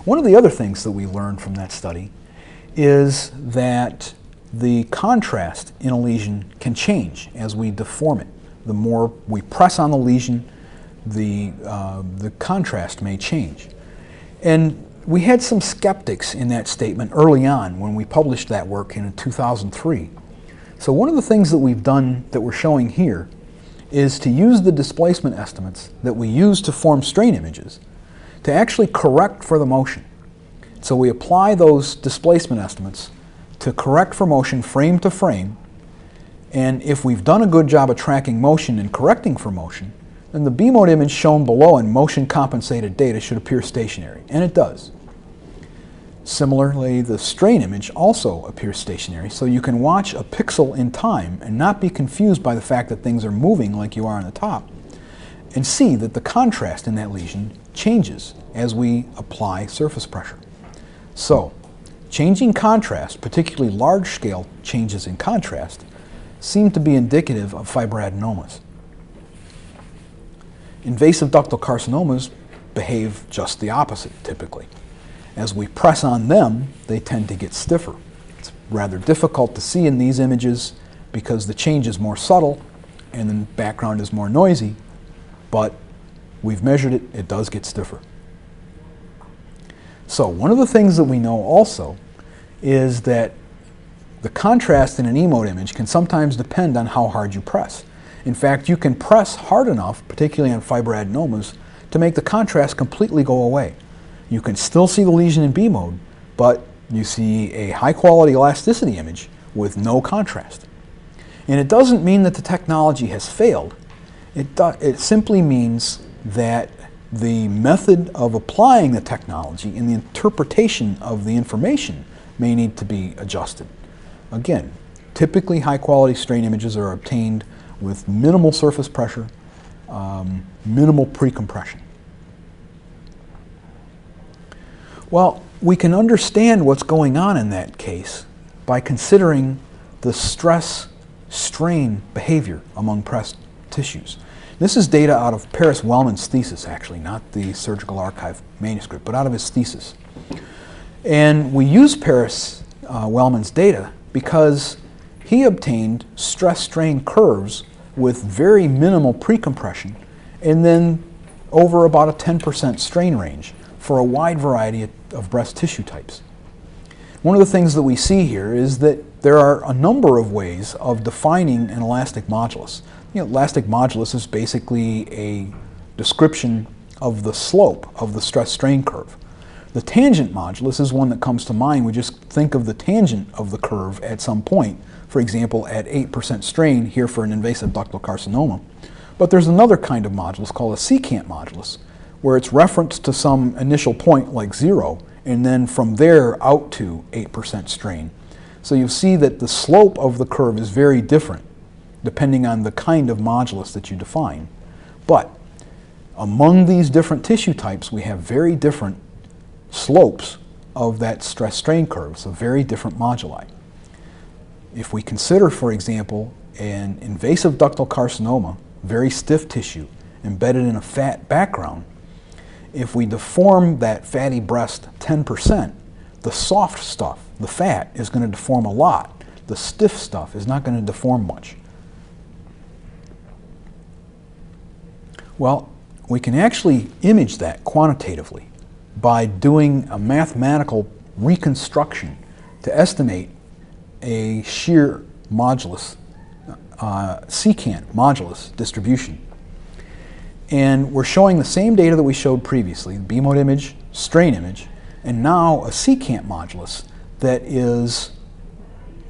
One of the other things that we learned from that study is that the contrast in a lesion can change as we deform it. The more we press on the lesion, the contrast may change. And we had some skeptics in that statement early on when we published that work in 2003. So one of the things that we've done that we're showing here is to use the displacement estimates that we use to form strain images to actually correct for the motion. So we apply those displacement estimates to correct for motion frame to frame, and if we've done a good job of tracking motion and correcting for motion, then the B-mode image shown below in motion compensated data should appear stationary, and it does. Similarly, the strain image also appears stationary, so you can watch a pixel in time and not be confused by the fact that things are moving like you are on the top, and see that the contrast in that lesion changes as we apply surface pressure. So, changing contrast, particularly large-scale changes in contrast, seem to be indicative of fibroadenomas. Invasive ductal carcinomas behave just the opposite, typically. As we press on them, they tend to get stiffer. It's rather difficult to see in these images because the change is more subtle and the background is more noisy, but we've measured it, it does get stiffer. So one of the things that we know also is that the contrast in an E-mode image can sometimes depend on how hard you press. In fact, you can press hard enough, particularly on fibroadenomas, to make the contrast completely go away. You can still see the lesion in B-mode, but you see a high-quality elasticity image with no contrast. And it doesn't mean that the technology has failed. It simply means that the method of applying the technology and the interpretation of the information may need to be adjusted. Again, typically high-quality strain images are obtained with minimal surface pressure, minimal pre-compression. Well, we can understand what's going on in that case by considering the stress-strain behavior among pressed tissues. This is data out of Paris Wellman's thesis, actually, not the Surgical Archive manuscript, but out of his thesis. And we use Paris Wellman's data because he obtained stress-strain curves with very minimal pre-compression and then over about a 10% strain range for a wide variety of breast tissue types. One of the things that we see here is that there are a number of ways of defining an elastic modulus. Elastic modulus is basically a description of the slope of the stress-strain curve. The tangent modulus is one that comes to mind. We just think of the tangent of the curve at some point, for example, at 8% strain here for an invasive ductal carcinoma. But there's another kind of modulus called a secant modulus, where it's referenced to some initial point like 0, and then from there out to 8% strain. So you see that the slope of the curve is very different depending on the kind of modulus that you define. But among these different tissue types, we have very different slopes of that stress-strain curve, so very different moduli. If we consider, for example, an invasive ductal carcinoma, very stiff tissue, embedded in a fat background, if we deform that fatty breast 10%, the soft stuff, the fat, is going to deform a lot. The stiff stuff is not going to deform much. Well, we can actually image that quantitatively by doing a mathematical reconstruction to estimate a shear modulus, secant modulus distribution. And we're showing the same data that we showed previously, the B-mode image, strain image, and now a secant modulus that is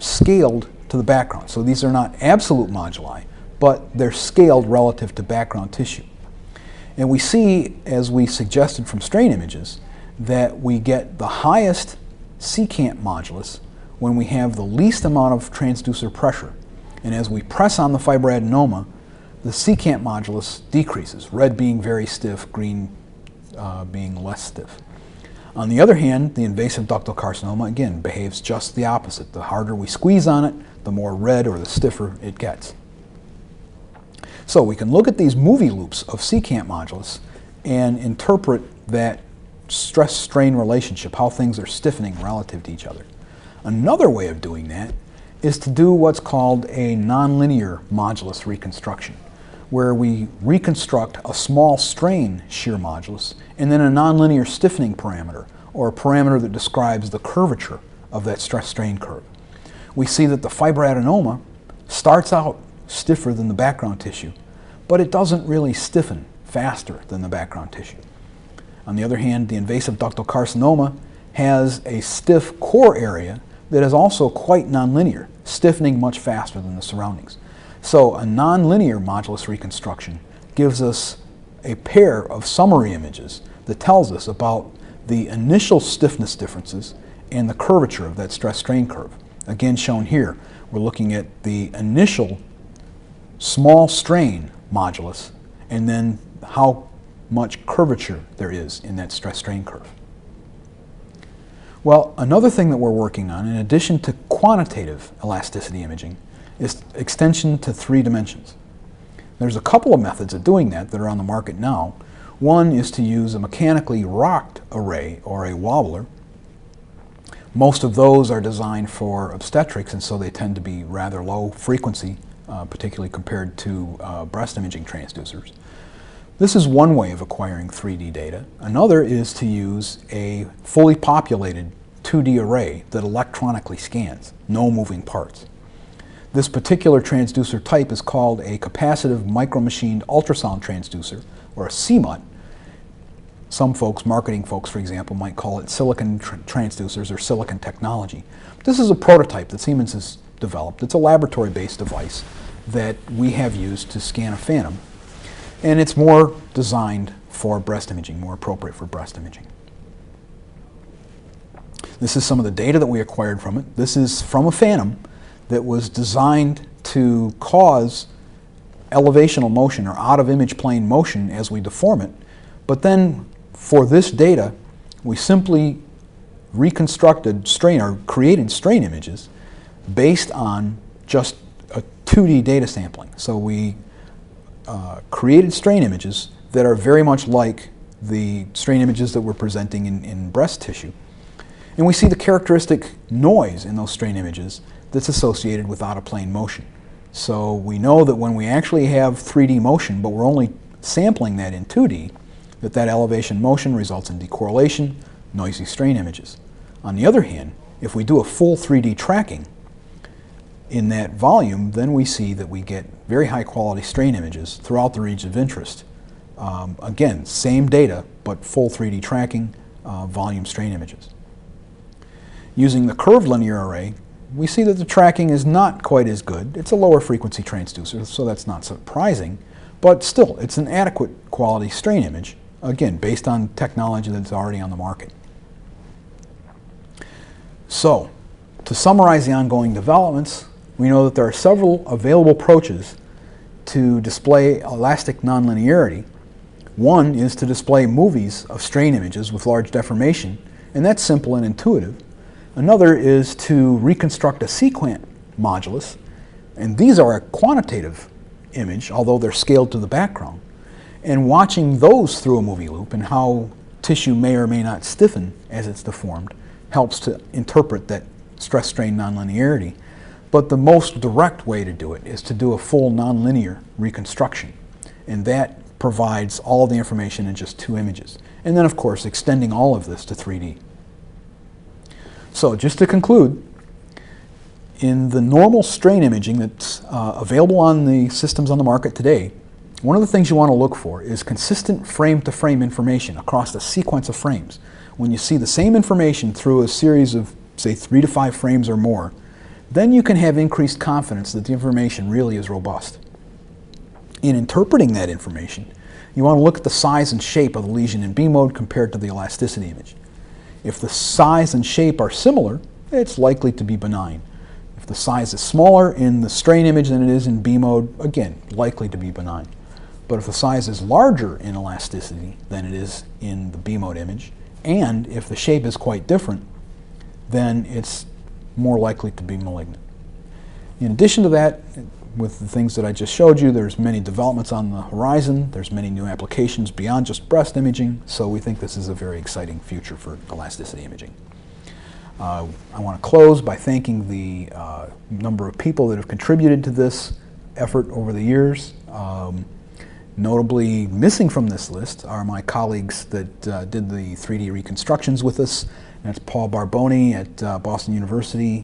scaled to the background. So these are not absolute moduli, but they're scaled relative to background tissue. And we see, as we suggested from strain images, that we get the highest secant modulus when we have the least amount of transducer pressure. And as we press on the fibroadenoma, the secant modulus decreases, red being very stiff, green being less stiff. On the other hand, the invasive ductal carcinoma, again, behaves just the opposite. The harder we squeeze on it, the more red or the stiffer it gets. So we can look at these movie loops of secant modulus and interpret that stress-strain relationship, how things are stiffening relative to each other. Another way of doing that is to do what's called a nonlinear modulus reconstruction, where we reconstruct a small strain shear modulus and then a nonlinear stiffening parameter, or a parameter that describes the curvature of that stress-strain curve. We see that the fibroadenoma starts out stiffer than the background tissue, but it doesn't really stiffen faster than the background tissue. On the other hand, the invasive ductal carcinoma has a stiff core area that is also quite nonlinear, stiffening much faster than the surroundings. So a nonlinear modulus reconstruction gives us a pair of summary images that tells us about the initial stiffness differences and the curvature of that stress-strain curve. Again, shown here, we're looking at the initial small strain modulus and then how much curvature there is in that stress-strain curve. Well, another thing that we're working on, in addition to quantitative elasticity imaging, is extension to 3 dimensions. There's a couple of methods of doing that that are on the market now. One is to use a mechanically rocked array, or a wobbler. Most of those are designed for obstetrics, and so they tend to be rather low frequency, particularly compared to breast imaging transducers. This is one way of acquiring 3D data. Another is to use a fully populated 2D array that electronically scans, no moving parts. This particular transducer type is called a capacitive micromachined ultrasound transducer, or a CMUT. Some folks, marketing folks for example, might call it silicon transducers or silicon technology. This is a prototype that Siemens has developed. It's a laboratory-based device that we have used to scan a phantom. And it's more designed for breast imaging, more appropriate for breast imaging. This is some of the data that we acquired from it. This is from a phantom that was designed to cause elevational motion, or out-of-image plane motion, as we deform it. But then for this data, we simply reconstructed strain, or created strain images based on just a 2D data sampling. So we created strain images that are very much like the strain images that we're presenting in breast tissue. And we see the characteristic noise in those strain images that's associated with out-of-plane motion. So we know that when we actually have 3D motion, but we're only sampling that in 2D, that elevation motion results in decorrelation, noisy strain images. On the other hand, if we do a full 3D tracking in that volume, then we see that we get very high quality strain images throughout the region of interest. Again, same data, but full 3D tracking, volume strain images. Using the curved linear array, we see that the tracking is not quite as good. It's a lower frequency transducer, so that's not surprising, but still, it's an adequate quality strain image, again, based on technology that's already on the market. So, to summarize the ongoing developments, we know that there are several available approaches to display elastic nonlinearity. One is to display movies of strain images with large deformation, and that's simple and intuitive. Another is to reconstruct a sequent modulus, and these are a quantitative image, although they're scaled to the background. And watching those through a movie loop and how tissue may or may not stiffen as it's deformed helps to interpret that stress-strain nonlinearity. But the most direct way to do it is to do a full nonlinear reconstruction, and that provides all the information in just 2 images. And then, of course, extending all of this to 3D. So just to conclude, in the normal strain imaging that's available on the systems on the market today, one of the things you want to look for is consistent frame-to-frame information across a sequence of frames. When you see the same information through a series of, say, 3 to 5 frames or more, then you can have increased confidence that the information really is robust. In interpreting that information, you want to look at the size and shape of the lesion in B mode compared to the elasticity image. If the size and shape are similar, it's likely to be benign. If the size is smaller in the strain image than it is in B mode, again, likely to be benign. But if the size is larger in elasticity than it is in the B mode image, and if the shape is quite different, then it's more likely to be malignant. In addition to that, with the things that I just showed you, there's many developments on the horizon. There's many new applications beyond just breast imaging, so we think this is a very exciting future for elasticity imaging. I want to close by thanking the number of people that have contributed to this effort over the years. Notably missing from this list are my colleagues that did the 3D reconstructions with us. That's Paul Barboni at Boston University.